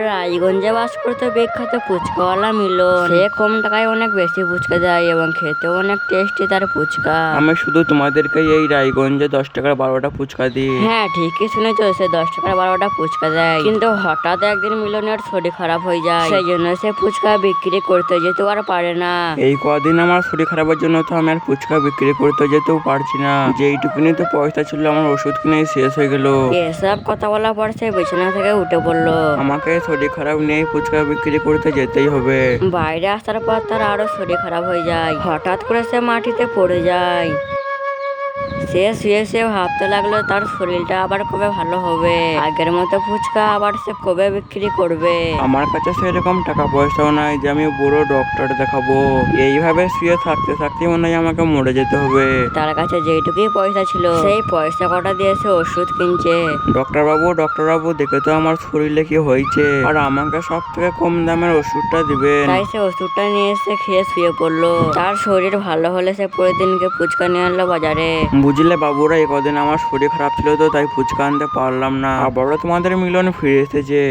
রায়গঞ্জে বাস করতে বিখ্যাত ফুচকাওয়ালা মিলন। সে কম টাকায় অনেক বেশি ফুচকা দেয় এবং খেতেও অনেক টেস্টি তার ফুচকা। আমি শুধু তোমাদেরকে এই রায়গঞ্জে 10 টাকার 12টা ফুচকা দিই। হ্যাঁ ঠিকই শুনেছো, সে 10 টাকার 12টা ফুচকা দেয়। কিন্তু হঠাৎ একদিন মিলনের শরীর খারাপ হয়ে যায়, সেই জন্য সে ফুচকা বিক্রি করতে যেতে আর পারে না। এই কদিন আমার শরীর খারাপের জন্য তো আমি আর ফুচকা বিক্রি করতে যেতেও পারছি না। যেইটুকুনি তো পয়সা ছিল আমার ওষুধ কিনে শেষ হয়ে গেল। এসব কথা বলার পর সে বিছানা থেকে উঠে পড়লো। আমাকে শরীর খারাপ নিয়ে ফুচকা বিক্রি করতে যেতেই হবে। বাইরে আসার পর তার আরো শরীর খারাপ হয়ে যায়। হঠাৎ করে সে মাটিতে পড়ে যায়। সে শুয়ে শুয়ে ভাবতে লাগলো তার শরীরটা আবার কবে ভালো হবে, আগের মতো ফুচকা আবার সে কবে বিক্রি করবে। আমার কাছে সেরকম টাকা পয়সাও নাই যে আমি বড় ডক্টর দেখাবো। এইভাবে শুয়ে থাকতে থাকতে মনে হয় আমাকে মরে যেতে হবে। তার কাছে যেটুকুই পয়সা ছিল সেই পয়সা কটা দিয়ে সে ওষুধ কিনছে। ডক্টর বাবু দেখে তো আমার শরীরে কি হয়েছে, আর আমাকে সব থেকে কম দামের ওষুধটা দিবেন। তাই সে ওষুধটা নিয়ে এসে খেয়ে শুয়ে পড়লো। তার শরীর ভালো হলে সে প্রতিদিনকে ফুচকা নিয়ে আনলো বাজারে। বুঝলে বাবুরা, এই কদিন আমার শরীর খারাপ ছিল তো তাই ফুচকা আনতে পারলাম না। আবারও তোমাদের মিলন ফিরে এসেছে।